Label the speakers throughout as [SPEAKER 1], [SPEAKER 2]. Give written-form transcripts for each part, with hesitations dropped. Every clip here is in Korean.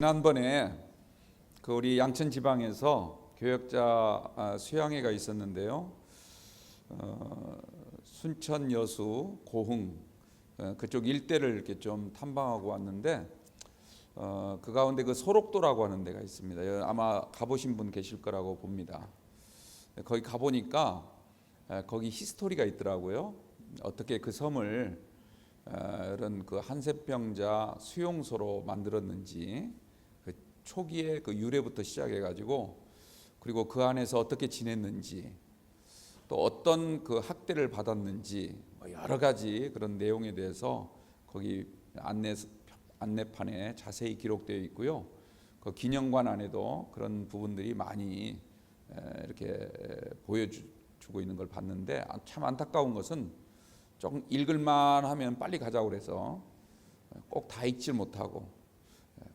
[SPEAKER 1] 지난번에 우리 양천 지방에서 교역자 수양회가 있었는데요. 순천 여수 고흥 그쪽 일대를 이렇게 좀 탐방하고 왔는데 그 가운데 그 소록도라고 하는 데가 있습니다. 아마 가보신 분 계실 거라고 봅니다. 거기 가보니까 거기 히스토리가 있더라고요. 어떻게 그 섬을 이런 그 한센병자 수용소로 만들었는지, 그 초기에 그 유래부터 시작해가지고, 그리고 그 안에서 어떻게 지냈는지, 또 어떤 그 학대를 받았는지, 여러 가지 그런 내용에 대해서 거기 안내판에 자세히 기록되어 있고요. 그 기념관 안에도 그런 부분들이 많이 이렇게 보여주고 있는 걸 봤는데, 참 안타까운 것은 조금 읽을만 하면 빨리 가자고 그래서 꼭 다 읽질 못하고,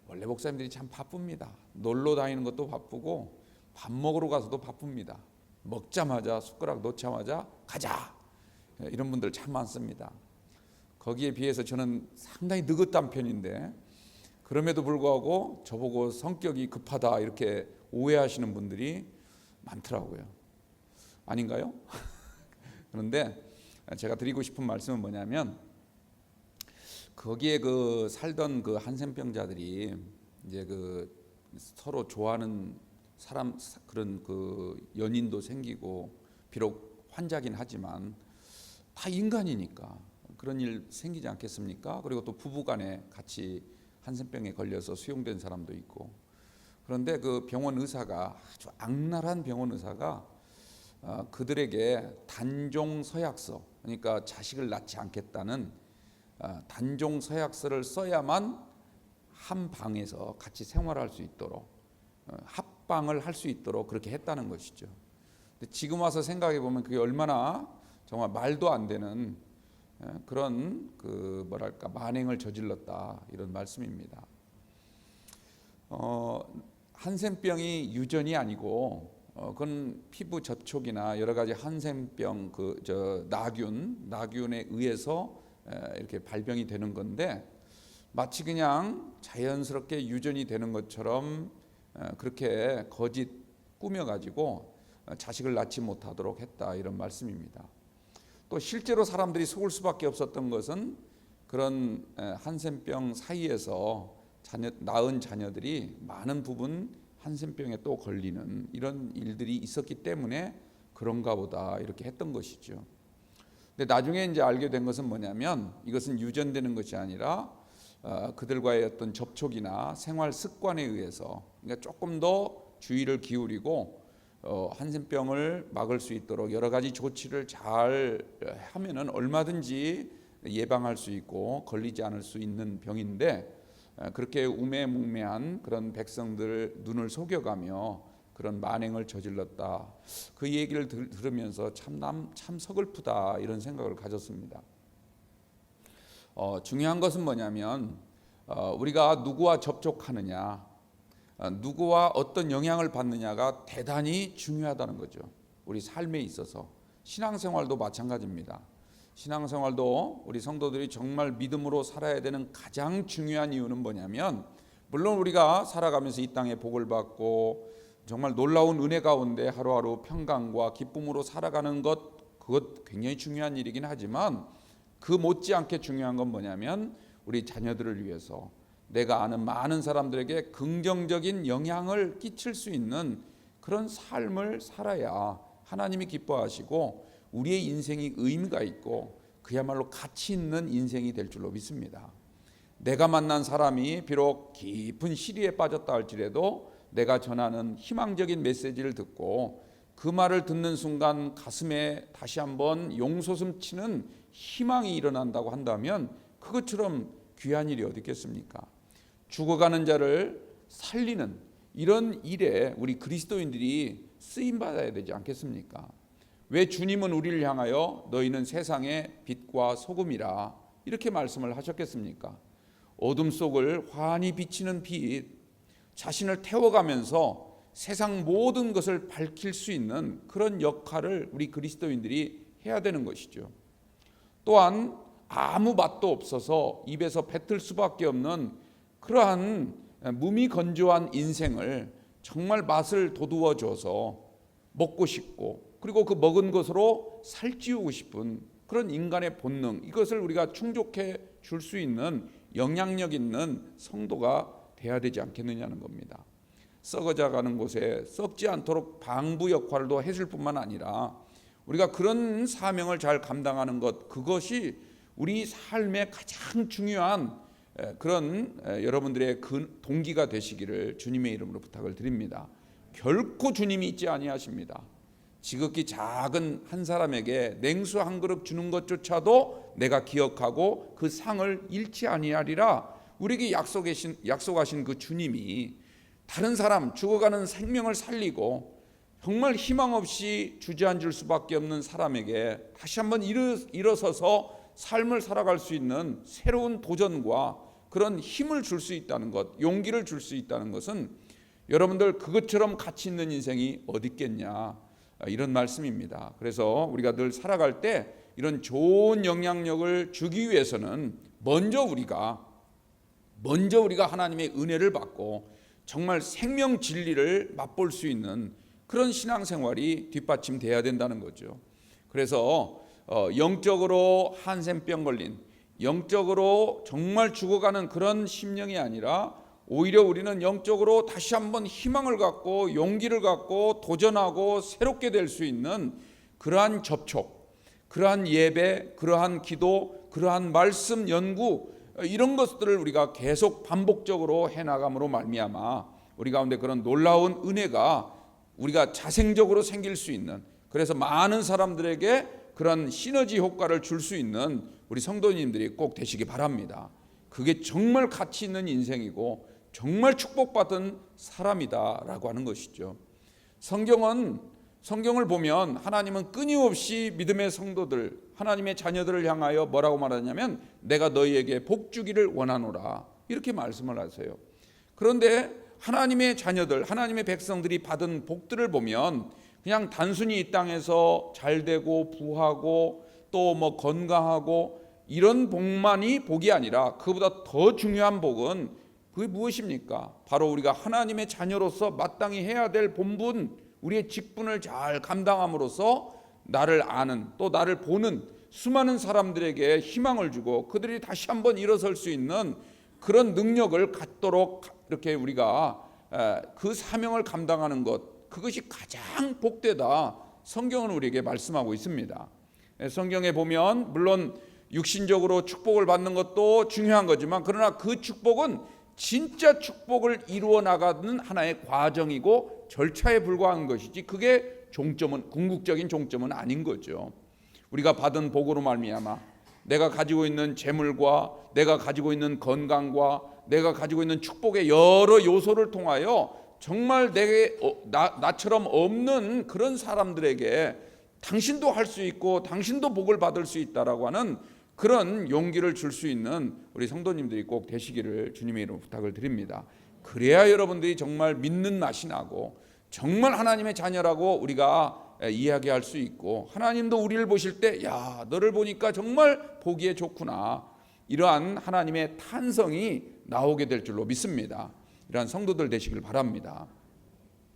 [SPEAKER 1] 원래 목사님들이 참 바쁩니다. 놀러 다니는 것도 바쁘고 밥 먹으러 가서도 바쁩니다. 먹자마자 숟가락 놓자마자 가자, 이런 분들 참 많습니다. 거기에 비해서 저는 상당히 느긋한 편인데, 그럼에도 불구하고 저보고 성격이 급하다 이렇게 오해하시는 분들이 많더라고요. 아닌가요? 그런데 제가 드리고 싶은 말씀은 뭐냐면, 거기에 그 살던 그 한센병자들이 이제 그 서로 좋아하는 사람, 그런 그 연인도 생기고, 비록 환자긴 하지만 다 인간이니까 그런 일 생기지 않겠습니까? 그리고 또 부부간에 같이 한센병에 걸려서 수용된 사람도 있고. 그런데 그 병원 의사가, 아주 악랄한 병원 의사가 그들에게 단종 서약서, 그러니까 자식을 낳지 않겠다는 단종 서약서를 써야만 한 방에서 같이 생활할 수 있도록, 합방을 할 수 있도록 그렇게 했다는 것이죠. 근데 지금 와서 생각해 보면 그게 얼마나 정말 말도 안 되는 그런 그 뭐랄까 만행을 저질렀다, 이런 말씀입니다. 한센병이 유전이 아니고, 그건 피부 접촉이나 여러 가지 한센병 나균에 의해서 이렇게 발병이 되는 건데, 마치 그냥 자연스럽게 유전이 되는 것처럼 그렇게 거짓 꾸며가지고 자식을 낳지 못하도록 했다, 이런 말씀입니다. 또 실제로 사람들이 속을 수밖에 없었던 것은, 그런 한센병 사이에서 낳은 자녀들이 많은 부분 한센병에 또 걸리는 이런 일들이 있었기 때문에 그런가 보다 이렇게 했던 것이죠. 근데 나중에 이제 알게 된 것은 뭐냐면, 이것은 유전되는 것이 아니라 그들과의 어떤 접촉이나 생활 습관에 의해서, 그러니까 조금 더 주의를 기울이고 한센병을 막을 수 있도록 여러 가지 조치를 잘 하면은 얼마든지 예방할 수 있고 걸리지 않을 수 있는 병인데, 그렇게 우매묵매한 그런 백성들 눈을 속여가며 그런 만행을 저질렀다. 그 얘기를 들으면서 참 서글프다, 이런 생각을 가졌습니다. 중요한 것은 뭐냐면, 우리가 누구와 접촉하느냐, 누구와 어떤 영향을 받느냐가 대단히 중요하다는 거죠. 우리 삶에 있어서. 신앙생활도 마찬가지입니다. 신앙생활도 우리 성도들이 정말 믿음으로 살아야 되는 가장 중요한 이유는 뭐냐면, 물론 우리가 살아가면서 이 땅에 복을 받고 정말 놀라운 은혜 가운데 하루하루 평강과 기쁨으로 살아가는 것, 그것 굉장히 중요한 일이긴 하지만, 그 못지않게 중요한 건 뭐냐면, 우리 자녀들을 위해서 내가 아는 많은 사람들에게 긍정적인 영향을 끼칠 수 있는 그런 삶을 살아야 하나님이 기뻐하시고 우리의 인생이 의미가 있고 그야말로 가치 있는 인생이 될 줄로 믿습니다. 내가 만난 사람이 비록 깊은 시리에 빠졌다 할지라도 내가 전하는 희망적인 메시지를 듣고 그 말을 듣는 순간 가슴에 다시 한번 용솟음 치는 희망이 일어난다고 한다면, 그것처럼 귀한 일이 어디 있겠습니까? 죽어가는 자를 살리는 이런 일에 우리 그리스도인들이 쓰임받아야 되지 않겠습니까? 왜 주님은 우리를 향하여 너희는 세상의 빛과 소금이라 이렇게 말씀을 하셨겠습니까? 어둠 속을 환히 비치는 빛, 자신을 태워가면서 세상 모든 것을 밝힐 수 있는 그런 역할을 우리 그리스도인들이 해야 되는 것이죠. 또한 아무 맛도 없어서 입에서 뱉을 수밖에 없는 그러한 무미건조한 인생을 정말 맛을 돋우어 줘서 먹고 싶고, 그리고 그 먹은 것으로 살찌우고 싶은 그런 인간의 본능, 이것을 우리가 충족해 줄 수 있는 영향력 있는 성도가 돼야 되지 않겠느냐는 겁니다. 썩어져 가는 곳에 썩지 않도록 방부 역할도 해줄 뿐만 아니라 우리가 그런 사명을 잘 감당하는 것, 그것이 우리 삶의 가장 중요한 그런 여러분들의 그 동기가 되시기를 주님의 이름으로 부탁을 드립니다. 결코 주님이 잊지 아니하십니다. 지극히 작은 한 사람에게 냉수 한 그릇 주는 것조차도 내가 기억하고 그 상을 잃지 아니하리라 우리에게 약속하신 그 주님이 다른 사람, 죽어가는 생명을 살리고 정말 희망 없이 주저앉을 수밖에 없는 사람에게 다시 한번 일어서서 삶을 살아갈 수 있는 새로운 도전과 그런 힘을 줄 수 있다는 것, 용기를 줄 수 있다는 것은 여러분들 그것처럼 가치 있는 인생이 어디 있겠냐, 이런 말씀입니다. 그래서 우리가 늘 살아갈 때 이런 좋은 영향력을 주기 위해서는 먼저 우리가 하나님의 은혜를 받고 정말 생명 진리를 맛볼 수 있는 그런 신앙생활이 뒷받침돼야 된다는 거죠. 그래서 영적으로 한센병 걸린, 영적으로 정말 죽어가는 그런 심령이 아니라 오히려 우리는 영적으로 다시 한번 희망을 갖고 용기를 갖고 도전하고 새롭게 될 수 있는 그러한 접촉, 그러한 예배, 그러한 기도, 그러한 말씀 연구, 이런 것들을 우리가 계속 반복적으로 해나감으로 말미암아 우리 가운데 그런 놀라운 은혜가 우리가 자생적으로 생길 수 있는, 그래서 많은 사람들에게 그런 시너지 효과를 줄 수 있는 우리 성도님들이 꼭 되시기 바랍니다. 그게 정말 가치 있는 인생이고 정말 축복받은 사람이다라고 하는 것이죠. 성경을 보면 하나님은 끊임없이 믿음의 성도들, 하나님의 자녀들을 향하여 뭐라고 말하냐면 내가 너희에게 복 주기를 원하노라, 이렇게 말씀을 하세요. 그런데 하나님의 자녀들, 하나님의 백성들이 받은 복들을 보면 그냥 단순히 이 땅에서 잘되고 부하고 또 뭐 건강하고 이런 복만이 복이 아니라 그보다 더 중요한 복은 그게 무엇입니까? 바로 우리가 하나님의 자녀로서 마땅히 해야 될 본분, 우리의 직분을 잘 감당함으로써 나를 아는, 또 나를 보는 수많은 사람들에게 희망을 주고 그들이 다시 한번 일어설 수 있는 그런 능력을 갖도록 이렇게 우리가 그 사명을 감당하는 것, 그것이 가장 복되다, 성경은 우리에게 말씀하고 있습니다. 성경에 보면 물론 육신적으로 축복을 받는 것도 중요한 거지만, 그러나 그 축복은 진짜 축복을 이루어 나가는 하나의 과정이고 절차에 불과한 것이지 그게 종점은, 궁극적인 종점은 아닌 거죠. 우리가 받은 복으로 말미암아 내가 가지고 있는 재물과 내가 가지고 있는 건강과 내가 가지고 있는 축복의 여러 요소를 통하여 정말 나처럼 없는 그런 사람들에게 당신도 할 수 있고 당신도 복을 받을 수 있다라고 하는 그런 용기를 줄 수 있는 우리 성도님들이 꼭 되시기를 주님의 이름으로 부탁을 드립니다. 그래야 여러분들이 정말 믿는 맛이 나고 정말 하나님의 자녀라고 우리가 이야기할 수 있고, 하나님도 우리를 보실 때 야, 너를 보니까 정말 보기에 좋구나, 이러한 하나님의 탄성이 나오게 될 줄로 믿습니다. 이러한 성도들 되시길 바랍니다.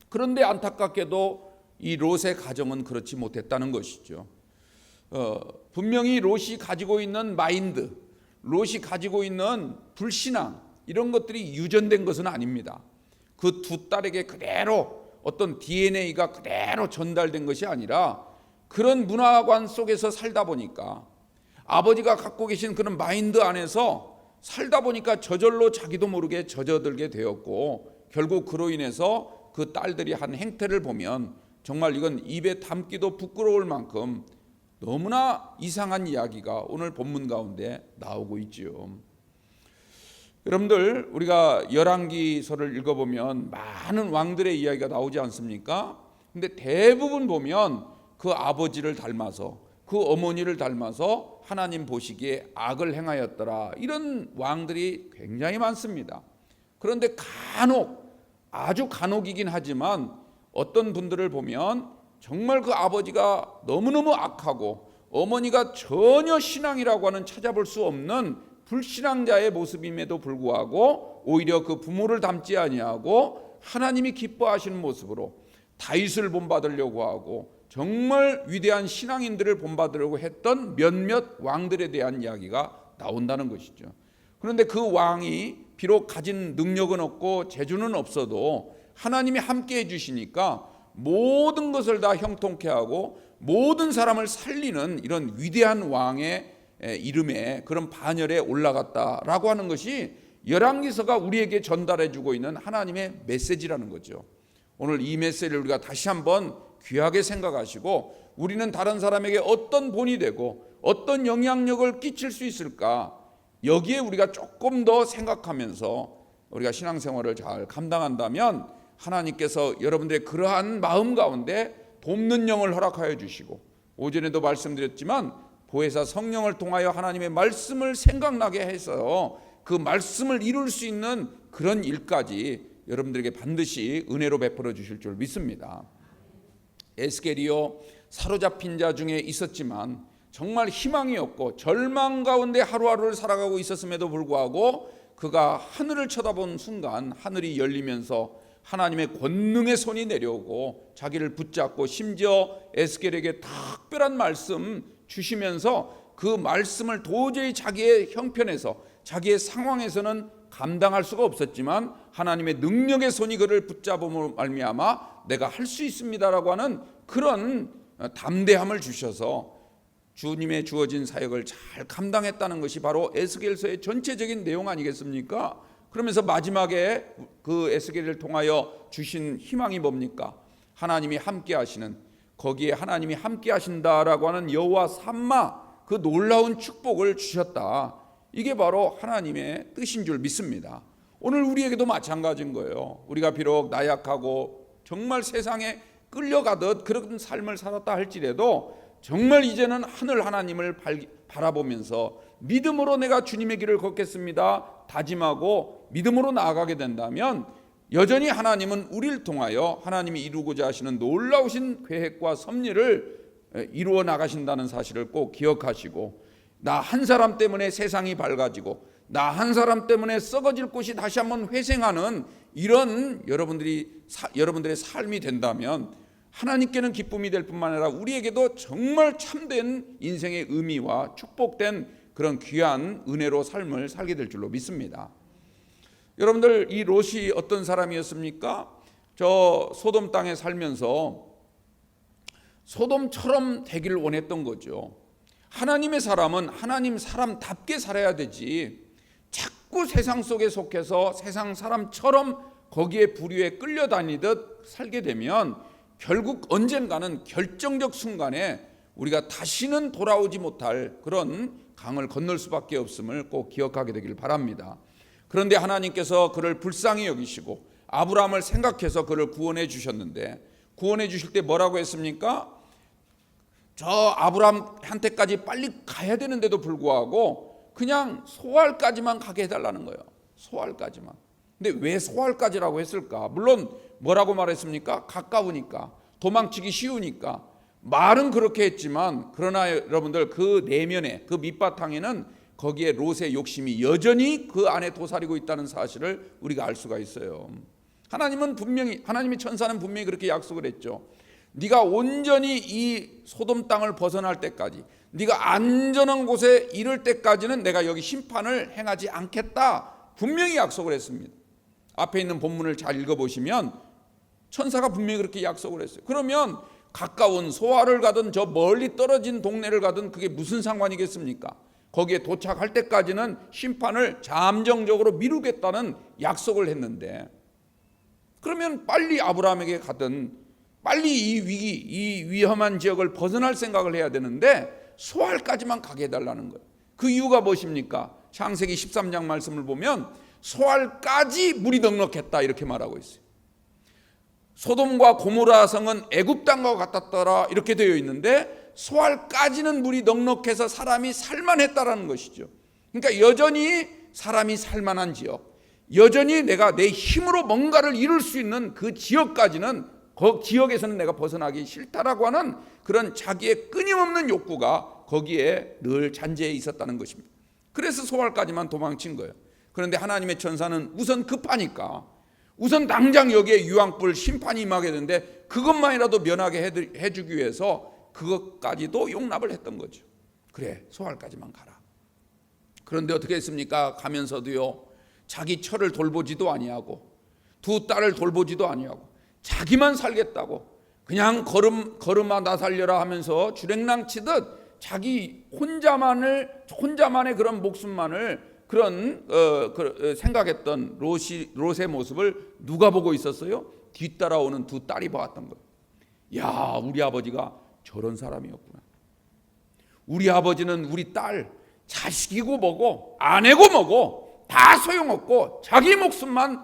[SPEAKER 1] 그런데 안타깝게도 이 롯의 가정은 그렇지 못했다는 것이죠. 분명히 롯이 가지고 있는 마인드, 롯이 가지고 있는 불신앙, 이런 것들이 유전된 것은 아닙니다. 그 두 딸에게 그대로 어떤 DNA가 그대로 전달된 것이 아니라 그런 문화관 속에서 살다 보니까, 아버지가 갖고 계신 그런 마인드 안에서 살다 보니까 저절로 자기도 모르게 젖어들게 되었고, 결국 그로 인해서 그 딸들이 한 행태를 보면 정말 이건 입에 담기도 부끄러울 만큼 너무나 이상한 이야기가 오늘 본문 가운데 나오고 있지요. 여러분들, 우리가 열왕기서를 읽어보면 많은 왕들의 이야기가 나오지 않습니까? 근데 대부분 보면 그 아버지를 닮아서, 그 어머니를 닮아서 하나님 보시기에 악을 행하였더라, 이런 왕들이 굉장히 많습니다. 그런데 아주 간혹이긴 하지만 어떤 분들을 보면 정말 그 아버지가 너무너무 악하고 어머니가 전혀 신앙이라고 하는 찾아볼 수 없는 불신앙자의 모습임에도 불구하고 오히려 그 부모를 닮지 아니하고 하나님이 기뻐하시는 모습으로 다윗을 본받으려고 하고 정말 위대한 신앙인들을 본받으려고 했던 몇몇 왕들에 대한 이야기가 나온다는 것이죠. 그런데 그 왕이 비록 가진 능력은 없고 재주는 없어도 하나님이 함께 해주시니까 모든 것을 다 형통케 하고 모든 사람을 살리는 이런 위대한 왕의 이름에 그런 반열에 올라갔다라고 하는 것이 열왕기서가 우리에게 전달해주고 있는 하나님의 메시지라는 거죠. 오늘 이 메시지를 우리가 다시 한번 귀하게 생각하시고 우리는 다른 사람에게 어떤 본이 되고 어떤 영향력을 끼칠 수 있을까, 여기에 우리가 조금 더 생각하면서 우리가 신앙생활을 잘 감당한다면 하나님께서 여러분들의 그러한 마음 가운데 돕는 영을 허락하여 주시고, 오전에도 말씀드렸지만 보혜사 성령을 통하여 하나님의 말씀을 생각나게 해서 그 말씀을 이룰 수 있는 그런 일까지 여러분들에게 반드시 은혜로 베풀어 주실 줄 믿습니다. 에스겔이요, 사로잡힌 자 중에 있었지만 정말 희망이 없고 절망 가운데 하루하루를 살아가고 있었음에도 불구하고 그가 하늘을 쳐다본 순간 하늘이 열리면서 하나님의 권능의 손이 내려오고 자기를 붙잡고 심지어 에스겔에게 특별한 말씀 주시면서 그 말씀을 도저히 자기의 형편에서 자기의 상황에서는 감당할 수가 없었지만 하나님의 능력의 손이 그를 붙잡음으로 말미암아 내가 할 수 있습니다라고 하는 그런 담대함을 주셔서 주님의 주어진 사역을 잘 감당했다는 것이 바로 에스겔서의 전체적인 내용 아니겠습니까? 그러면서 마지막에 그 에스겔을 통하여 주신 희망이 뭡니까? 하나님이 함께 하시는, 거기에 하나님이 함께 하신다라고 하는 여호와 삼마, 그 놀라운 축복을 주셨다. 이게 바로 하나님의 뜻인 줄 믿습니다. 오늘 우리에게도 마찬가지인 거예요. 우리가 비록 나약하고 정말 세상에 끌려가듯 그런 삶을 살았다 할지라도 정말 이제는 하늘 하나님을 바라보면서 믿음으로 내가 주님의 길을 걷겠습니다 다짐하고 믿음으로 나아가게 된다면 여전히 하나님은 우리를 통하여 하나님이 이루고자 하시는 놀라우신 계획과 섭리를 이루어 나가신다는 사실을 꼭 기억하시고, 나 한 사람 때문에 세상이 밝아지고 나 한 사람 때문에 썩어질 곳이 다시 한번 회생하는 이런 여러분들의 삶이 된다면 하나님께는 기쁨이 될 뿐만 아니라 우리에게도 정말 참된 인생의 의미와 축복된 그런 귀한 은혜로 삶을 살게 될 줄로 믿습니다. 여러분들, 이 롯이 어떤 사람이었습니까? 저 소돔 땅에 살면서 소돔처럼 되기를 원했던 거죠. 하나님의 사람은 하나님 사람답게 살아야 되지, 자꾸 세상 속에 속해서 세상 사람처럼 거기에 부류에 끌려다니듯 살게 되면 결국 언젠가는 결정적 순간에 우리가 다시는 돌아오지 못할 그런 강을 건널 수밖에 없음을 꼭 기억하게 되길 바랍니다. 그런데 하나님께서 그를 불쌍히 여기시고 아브라함을 생각해서 그를 구원해 주셨는데, 구원해 주실 때 뭐라고 했습니까? 저 아브라함한테까지 빨리 가야 되는데도 불구하고 그냥 소알까지만 가게 해달라는 거예요. 소알까지만. 근데 왜 소알까지라고 했을까? 물론 뭐라고 말했습니까? 가까우니까, 도망치기 쉬우니까. 말은 그렇게 했지만 그러나 여러분들, 그 내면에, 그 밑바탕에는 거기에 롯의 욕심이 여전히 그 안에 도사리고 있다는 사실을 우리가 알 수가 있어요. 하나님의 천사는 분명히 그렇게 약속을 했죠. 네가 온전히 이 소돔 땅을 벗어날 때까지, 네가 안전한 곳에 이를 때까지는 내가 여기 심판을 행하지 않겠다, 분명히 약속을 했습니다. 앞에 있는 본문을 잘 읽어보시면 천사가 분명히 그렇게 약속을 했어요. 그러면 가까운 소알을 가든 저 멀리 떨어진 동네를 가든 그게 무슨 상관이겠습니까? 거기에 도착할 때까지는 심판을 잠정적으로 미루겠다는 약속을 했는데, 그러면 빨리 아브라함에게 가든 빨리 이 위기, 이 위험한 지역을 벗어날 생각을 해야 되는데 소알까지만 가게 해달라는 거예요. 그 이유가 무엇입니까? 창세기 13장 말씀을 보면 소알까지 물이 넉넉했다 이렇게 말하고 있어요. 소돔과 고모라 성은 애굽 땅과 같았더라 이렇게 되어 있는데 소알까지는 물이 넉넉해서 사람이 살만했다라는 것이죠. 그러니까 여전히 사람이 살만한 지역, 여전히 내가 내 힘으로 뭔가를 이룰 수 있는 그 지역까지는, 그 지역에서는 내가 벗어나기 싫다라고 하는 그런 자기의 끊임없는 욕구가 거기에 늘 잔재해 있었다는 것입니다. 그래서 소알까지만 도망친 거예요. 그런데 하나님의 천사는 우선 급하니까 우선 당장 여기에 유황불 심판이 임하게 되는데 그것만이라도 면하게 해주기 위해서 그것까지도 용납을 했던 거죠. 그래, 소알까지만 가라. 그런데 어떻게 했습니까? 가면서도요, 자기 처를 돌보지도 아니하고 두 딸을 돌보지도 아니하고 자기만 살겠다고 그냥 걸음아 나 살려라 하면서 주랭랑 치듯 자기 혼자만의 그런 목숨만을 그런 생각했던 롯의 모습을 누가 보고 있었어요? 뒤따라오는 두 딸이 보았던 거예요. 야, 우리 아버지가 저런 사람이었구나. 우리 아버지는 우리 딸 자식이고 뭐고 아내고 뭐고 다 소용없고 자기 목숨만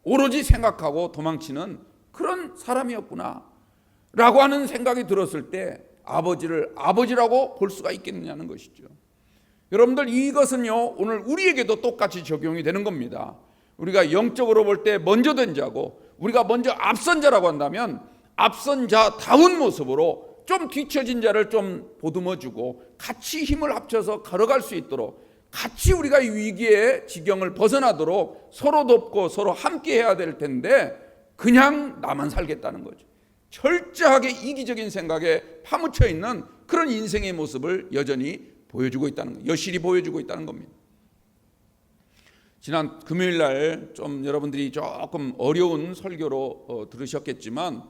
[SPEAKER 1] 오로지 생각하고 도망치는 그런 사람이었구나 라고 하는 생각이 들었을 때 아버지를 아버지라고 볼 수가 있겠느냐는 것이죠. 여러분들, 이것은요 오늘 우리에게도 똑같이 적용이 되는 겁니다. 우리가 영적으로 볼 때 먼저 된 자고 우리가 먼저 앞선 자라고 한다면 앞선 자다운 모습으로 좀 뒤처진 자를 좀 보듬어주고 같이 힘을 합쳐서 걸어갈 수 있도록 같이 우리가 이 위기의 지경을 벗어나도록 서로 돕고 서로 함께 해야 될 텐데 그냥 나만 살겠다는 거죠. 철저하게 이기적인 생각에 파묻혀 있는 그런 인생의 모습을 여전히 보여주고 있다는 거예요. 여실히 보여주고 있다는 겁니다. 지난 금요일 날 좀 여러분들이 조금 어려운 설교로 들으셨겠지만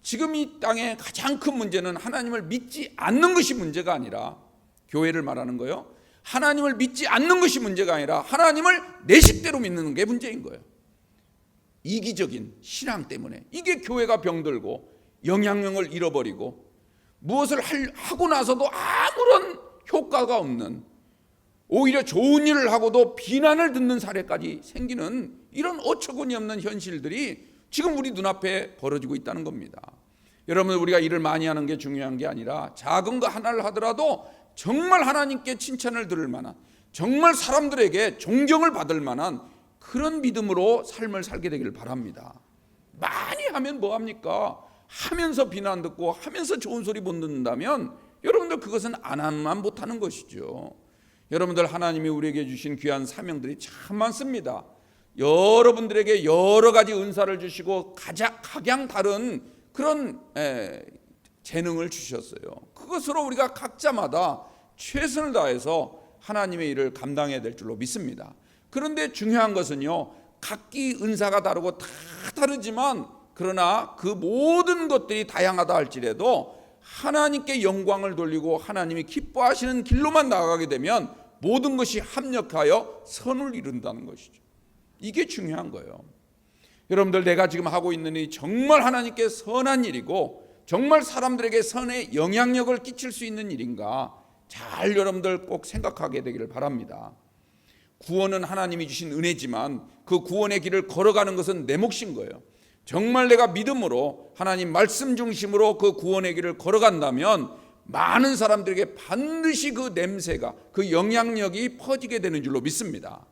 [SPEAKER 1] 지금 이 땅의 가장 큰 문제는 하나님을 믿지 않는 것이 문제가 아니라, 교회를 말하는 거예요, 하나님을 믿지 않는 것이 문제가 아니라 하나님을 내 식대로 믿는 게 문제인 거예요. 이기적인 신앙 때문에 이게 교회가 병들고 영향력을 잃어버리고 무엇을 하고 나서도 아무런 효과가 없는, 오히려 좋은 일을 하고도 비난을 듣는 사례까지 생기는 이런 어처구니 없는 현실들이 지금 우리 눈앞에 벌어지고 있다는 겁니다. 여러분, 우리가 일을 많이 하는 게 중요한 게 아니라 작은 거 하나를 하더라도 정말 하나님께 칭찬을 들을 만한, 정말 사람들에게 존경을 받을 만한 그런 믿음으로 삶을 살게 되기를 바랍니다. 많이 하면 뭐합니까? 하면서 비난 듣고 하면서 좋은 소리 못 듣는다면 여러분들 그것은 안 하면 못하는 것이죠. 여러분들, 하나님이 우리에게 주신 귀한 사명들이 참 많습니다. 여러분들에게 여러 가지 은사를 주시고 각양 다른 그런 재능을 주셨어요. 그것으로 우리가 각자마다 최선을 다해서 하나님의 일을 감당해야 될 줄로 믿습니다. 그런데 중요한 것은요, 각기 은사가 다르고 다 다르지만 그러나 그 모든 것들이 다양하다 할지라도 하나님께 영광을 돌리고 하나님이 기뻐하시는 길로만 나아가게 되면 모든 것이 합력하여 선을 이룬다는 것이죠. 이게 중요한 거예요. 여러분들, 내가 지금 하고 있는 일이 정말 하나님께 선한 일이고 정말 사람들에게 선의 영향력을 끼칠 수 있는 일인가, 잘 여러분들 꼭 생각하게 되기를 바랍니다. 구원은 하나님이 주신 은혜지만 그 구원의 길을 걸어가는 것은 내 몫인 거예요. 정말 내가 믿음으로 하나님 말씀 중심으로 그 구원의 길을 걸어간다면 많은 사람들에게 반드시 그 냄새가, 그 영향력이 퍼지게 되는 줄로 믿습니다.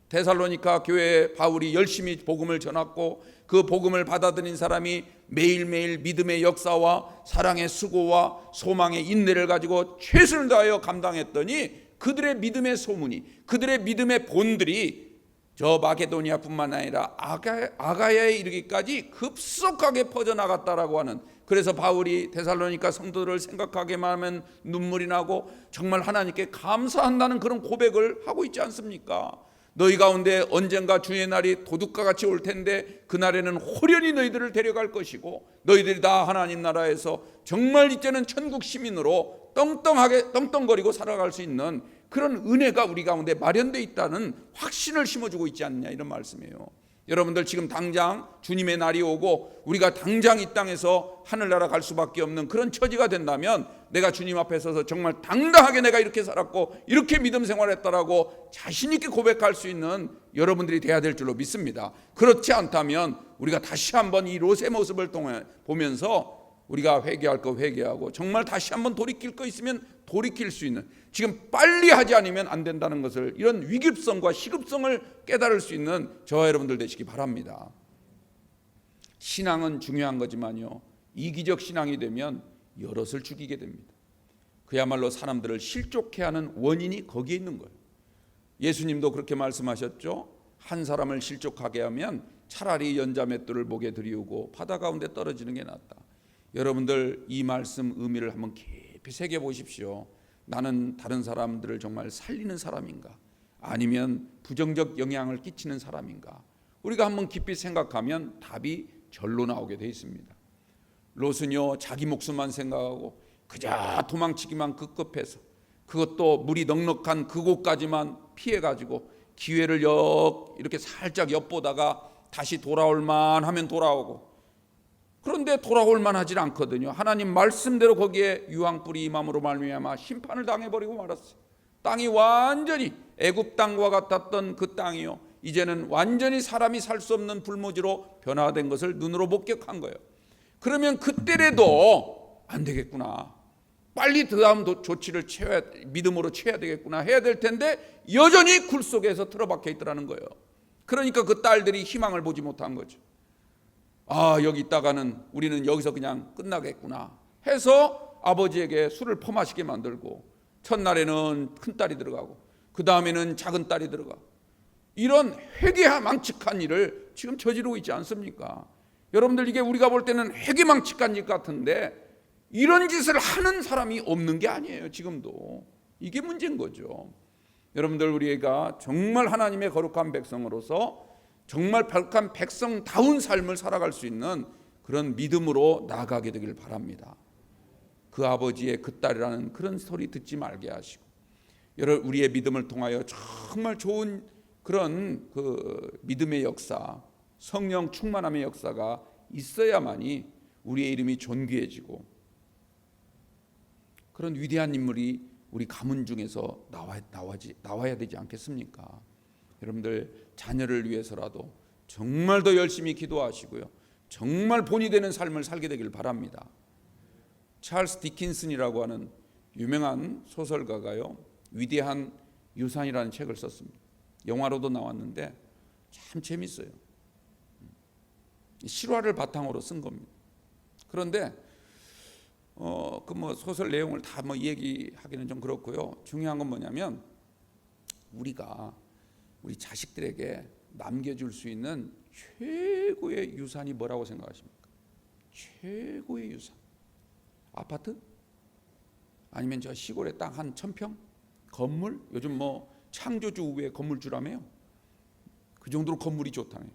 [SPEAKER 1] 데살로니가 교회에 바울이 열심히 복음을 전했고 그 복음을 받아들인 사람이 매일매일 믿음의 역사와 사랑의 수고와 소망의 인내를 가지고 최선을 다하여 감당했더니 그들의 믿음의 소문이, 그들의 믿음의 본들이 저 마게도니아뿐만 아니라 아가야에 이르기까지 급속하게 퍼져나갔다라고 하는, 그래서 바울이 데살로니가 성도들을 생각하게만 하면 눈물이 나고 정말 하나님께 감사한다는 그런 고백을 하고 있지 않습니까? 너희 가운데 언젠가 주의 날이 도둑과 같이 올 텐데 그날에는 호련히 너희들을 데려갈 것이고 너희들이 다 하나님 나라에서 정말 이제는 천국 시민으로 떵떵거리고 살아갈 수 있는 그런 은혜가 우리 가운데 마련되어 있다는 확신을 심어주고 있지 않느냐, 이런 말씀이에요. 여러분들, 지금 당장 주님의 날이 오고 우리가 당장 이 땅에서 하늘나라 갈 수밖에 없는 그런 처지가 된다면 내가 주님 앞에 서서 정말 당당하게 내가 이렇게 살았고 이렇게 믿음 생활했다라고 자신 있게 고백할 수 있는 여러분들이 돼야 될 줄로 믿습니다. 그렇지 않다면 우리가 다시 한번 이 롯의 모습을 통해 보면서 우리가 회개할 거 회개하고 정말 다시 한번 돌이킬 거 있으면 돌이킬 수 있는, 지금 빨리 하지 않으면 안 된다는 것을, 이런 위급성과 시급성을 깨달을 수 있는 저와 여러분들 되시기 바랍니다. 신앙은 중요한 거지만요, 이기적 신앙이 되면 여럿을 죽이게 됩니다. 그야말로 사람들을 실족해 하는 원인이 거기에 있는 거예요. 예수님도 그렇게 말씀하셨죠. 한 사람을 실족하게 하면 차라리 연자맷돌을 목에 들이우고 바다 가운데 떨어지는 게 낫다. 여러분들 이 말씀 의미를 한번 깊이 새겨보십시오. 나는 다른 사람들을 정말 살리는 사람인가? 아니면 부정적 영향을 끼치는 사람인가? 우리가 한번 깊이 생각하면 답이 절로 나오게 돼 있습니다. 롯은요, 자기 목숨만 생각하고 그저 도망치기만 급급해서, 그것도 물이 넉넉한 그곳까지만 피해가지고 기회를 이렇게 살짝 엿보다가 다시 돌아올 만하면 돌아오고, 그런데 돌아올 만하지 않거든요. 하나님 말씀대로 거기에 유황불이 임함으로 말미암아 심판을 당해버리고 말았어요. 땅이 완전히 애굽 땅과 같았던 그 땅이요, 이제는 완전히 사람이 살 수 없는 불모지로 변화된 것을 눈으로 목격한 거예요. 그러면 그때라도 안 되겠구나, 빨리 다음 조치를 믿음으로 취해야 되겠구나 해야 될 텐데 여전히 굴 속에서 틀어박혀 있더라는 거예요. 그러니까 그 딸들이 희망을 보지 못한 거죠. 아, 여기 있다가는 우리는 여기서 그냥 끝나겠구나 해서 아버지에게 술을 퍼마시게 만들고, 첫날에는 큰딸이 들어가고 그 다음에는 작은 딸이 들어가고, 이런 회개망측한 일을 지금 저지르고 있지 않습니까? 여러분들, 이게 우리가 볼 때는 회개망측한 일 같은데 이런 짓을 하는 사람이 없는 게 아니에요. 지금도 이게 문제인 거죠. 여러분들, 우리가 정말 하나님의 거룩한 백성으로서 정말 거룩한 백성다운 삶을 살아갈 수 있는 그런 믿음으로 나아가게 되길 바랍니다. 그 아버지의 그 딸이라는 그런 소리 듣지 말게 하시고, 우리의 믿음을 통하여 정말 좋은 그런 그 믿음의 역사, 성령 충만함의 역사가 있어야만이 우리의 이름이 존귀해지고 그런 위대한 인물이 우리 가문 중에서 나와야 되지 않겠습니까? 여러분들, 자녀를 위해서라도 정말 더 열심히 기도하시고요, 정말 본이 되는 삶을 살게 되길 바랍니다. 찰스 디킨슨이라고 하는 유명한 소설가가요, 위대한 유산이라는 책을 썼습니다. 영화로도 나왔는데 참 재밌어요. 실화를 바탕으로 쓴 겁니다. 그런데 그 소설 내용을 다 얘기하기는 좀 그렇고요. 중요한 건 뭐냐면, 우리가 우리 자식들에게 남겨줄 수 있는 최고의 유산이 뭐라고 생각하십니까? 최고의 유산, 아파트? 아니면 저 시골에 땅 한 1000평? 건물? 요즘 창조주 우회 건물주라며요. 그 정도로 건물이 좋다네요.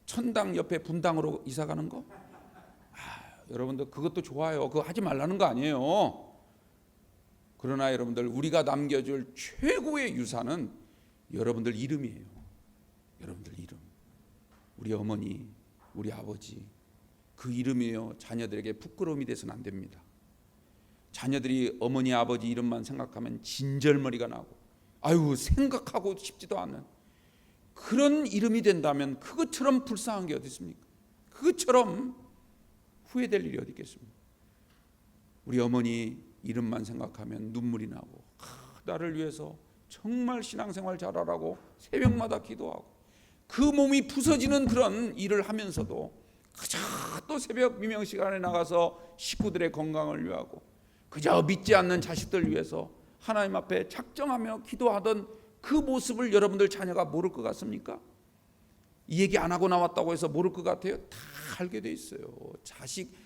[SPEAKER 1] 천당 옆에 분당으로 이사 가는 거? 여러분들, 그것도 좋아요. 그거 하지 말라는 거 아니에요. 그러나 여러분들, 우리가 남겨줄 최고의 유산은 여러분들 이름이에요. 여러분들 이름, 우리 어머니, 우리 아버지, 그 이름이에요. 자녀들에게 부끄러움이 돼서는 안 됩니다. 자녀들이 어머니 아버지 이름만 생각하면 진절머리가 나고, 아유, 생각하고 싶지도 않은 그런 이름이 된다면 그것처럼 불쌍한 게 어디 있습니까? 그것처럼 후회될 일이 어디 있겠습니까? 우리 어머니 이름만 생각하면 눈물이 나고, 나를 위해서 정말 신앙생활 잘하라고 새벽마다 기도하고, 그 몸이 부서지는 그런 일을 하면서도 그저 또 새벽 미명 시간에 나가서 식구들의 건강을 위하고, 그저 믿지 않는 자식들 위해서 하나님 앞에 작정하며 기도하던 그 모습을 여러분들 자녀가 모를 것 같습니까? 이 얘기 안 하고 나왔다고 해서 모를 것 같아요? 다 알게 돼 있어요.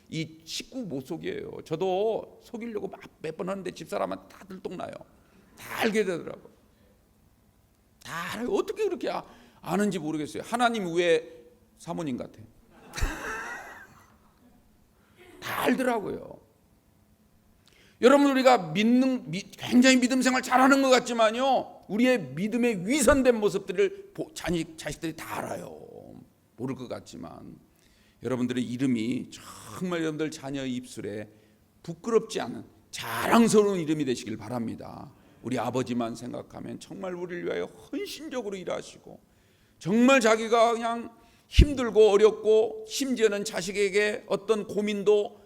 [SPEAKER 1] 이 식구 못 속이에요. 저도 속이려고 몇 번 하는데 집사람한테 다 들통나요. 다 알게 되더라고. 다 알아요. 어떻게 그렇게 아는지 모르겠어요. 하나님 왜 사모님 같아. 다 알더라고요. 여러분, 우리가 굉장히 믿음 생활 잘하는 것 같지만요, 우리의 믿음의 위선된 모습들을 자식들이 다 알아요. 모를 것 같지만 여러분들의 이름이 정말 여러분들 자녀의 입술에 부끄럽지 않은 자랑스러운 이름이 되시길 바랍니다. 우리 아버지만 생각하면 정말 우리를 위하여 헌신적으로 일하시고, 정말 자기가 그냥 힘들고 어렵고, 심지어는 자식에게 어떤 고민도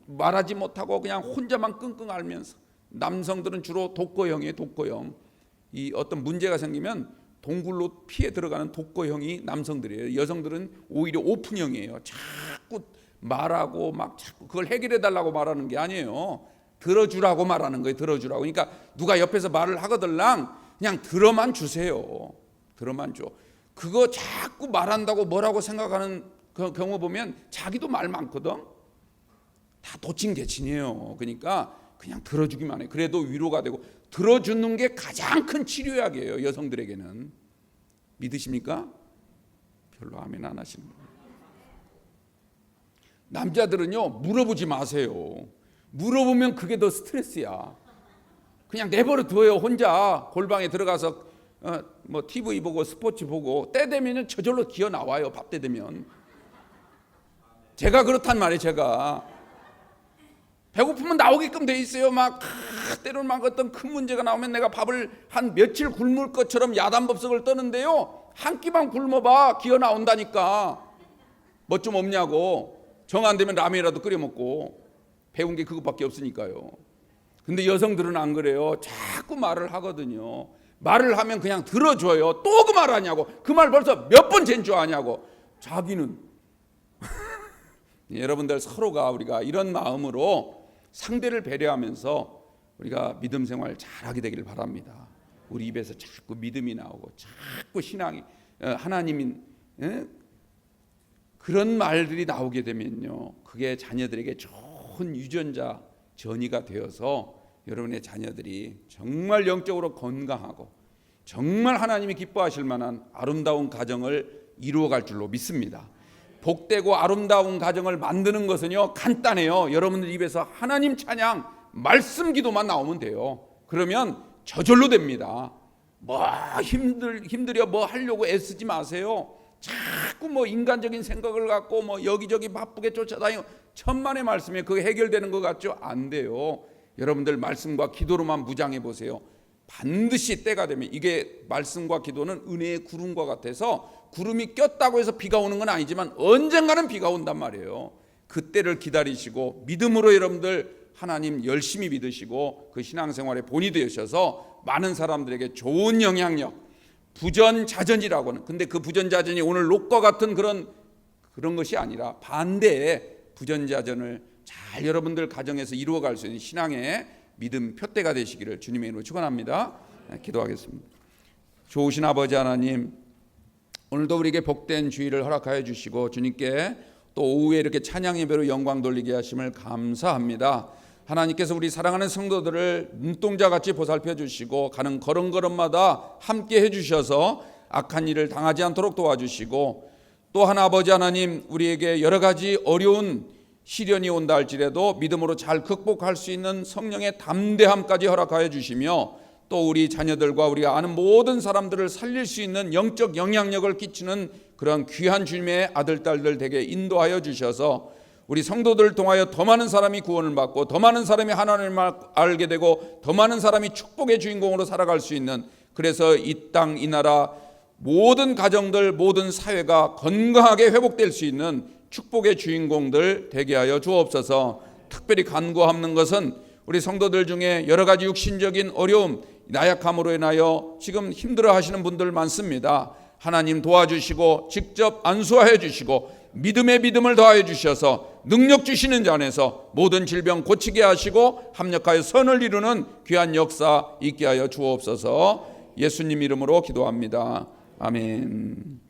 [SPEAKER 1] 말하지 못하고 그냥 혼자만 끙끙 앓면서, 남성들은 주로 독거형이에요. 독거형. 이 어떤 문제가 생기면 동굴로 피해 들어가는 독거형이 남성들이에요. 여성들은 오히려 오픈형이에요. 자꾸 말하고 자꾸 그걸 해결해 달라고 말하는 게 아니에요. 들어주라고 말하는 거예요. 들어주라고. 그러니까 누가 옆에서 말을 하거들랑 그냥 들어만 주세요. 들어만 줘. 그거 자꾸 말한다고 뭐라고 생각하는 그 경우 보면 자기도 말 많거든. 다 도찐개친이에요. 그러니까 그냥 들어주기만 해. 그래도 위로가 되고, 들어주는 게 가장 큰 치료약이에요. 여성들에게는. 믿으십니까? 별로 아멘 안 하시는 거예요. 남자들은요, 물어보지 마세요. 물어보면 그게 더 스트레스야. 그냥 내버려 둬요. 혼자 골방에 들어가서 뭐 TV 보고 스포츠 보고, 때 되면 저절로 기어 나와요. 밥 때 되면. 제가 그렇단 말이에요. 제가 배고프면 나오게끔 돼 있어요. 막 때로는 막 어떤 큰 문제가 나오면 내가 밥을 한 며칠 굶을 것처럼 야단법석을 떠는데요, 한 끼만 굶어봐 기어 나온다니까. 뭐 좀 없냐고. 정 안 되면 라면이라도 끓여 먹고. 배운 게 그것밖에 없으니까요. 근데 여성들은 안 그래요. 자꾸 말을 하거든요. 말을 하면 그냥 들어줘요. 또 그 말 하냐고. 그 말 벌써 몇 번 잰 줄 아냐고. 자기는 여러분들, 서로가 우리가 이런 마음으로 상대를 배려하면서 우리가 믿음 생활 잘하게 되기를 바랍니다. 우리 입에서 자꾸 믿음이 나오고 자꾸 신앙이, 하나님인 그런 말들이 나오게 되면요, 그게 자녀들에게 좋은 유전자 전이가 되어서 여러분의 자녀들이 정말 영적으로 건강하고 정말 하나님이 기뻐하실 만한 아름다운 가정을 이루어갈 줄로 믿습니다. 복되고 아름다운 가정을 만드는 것은요, 간단해요. 여러분들 입에서 하나님 찬양, 말씀 기도만 나오면 돼요. 그러면 저절로 됩니다. 뭐 힘들여 뭐 하려고 애쓰지 마세요. 자꾸 뭐 인간적인 생각을 갖고 뭐 여기저기 바쁘게 쫓아다니고, 천만의 말씀에 그게 해결되는 것 같죠? 안 돼요. 여러분들 말씀과 기도로만 무장해 보세요. 반드시 때가 되면, 이게 말씀과 기도는 은혜의 구름과 같아서, 구름이 꼈다고 해서 비가 오는 건 아니지만 언젠가는 비가 온단 말이에요. 그때를 기다리시고 믿음으로 여러분들 하나님 열심히 믿으시고 그 신앙생활의 본이 되셔서 많은 사람들에게 좋은 영향력, 부전자전이라고는, 근데 그 부전자전이 오늘 록과 같은 그런 것이 아니라 반대의 부전자전을 잘 여러분들 가정에서 이루어갈 수 있는 신앙의 믿음 표대가 되시기를 주님의 이름으로 축원합니다. 기도하겠습니다. 좋으신 아버지 하나님, 오늘도 우리에게 복된 주일을 허락하여 주시고 주님께 또 오후에 이렇게 찬양 예배로 영광 돌리게 하심을 감사합니다. 하나님께서 우리 사랑하는 성도들을 눈동자같이 보살펴 주시고 가는 걸음걸음마다 함께 해주셔서 악한 일을 당하지 않도록 도와주시고, 또 하나 아버지 하나님, 우리에게 여러 가지 어려운 시련이 온다 할지라도 믿음으로 잘 극복할 수 있는 성령의 담대함까지 허락하여 주시며, 또 우리 자녀들과 우리가 아는 모든 사람들을 살릴 수 있는 영적 영향력을 끼치는 그런 귀한 주님의 아들 딸들 되게 인도하여 주셔서 우리 성도들을 통하여 더 많은 사람이 구원을 받고 더 많은 사람이 하나님을 알게 되고 더 많은 사람이 축복의 주인공으로 살아갈 수 있는, 그래서 이 땅 이 나라 모든 가정들 모든 사회가 건강하게 회복될 수 있는 축복의 주인공들 되게 하여 주옵소서. 특별히 간구하는 것은 우리 성도들 중에 여러 가지 육신적인 어려움, 나약함으로 인하여 지금 힘들어하시는 분들 많습니다. 하나님 도와주시고 직접 안수하여 주시고 믿음에 믿음을 더하여 주셔서 능력 주시는 자 안에서 모든 질병 고치게 하시고 합력하여 선을 이루는 귀한 역사 있게 하여 주옵소서. 예수님 이름으로 기도합니다. 아멘.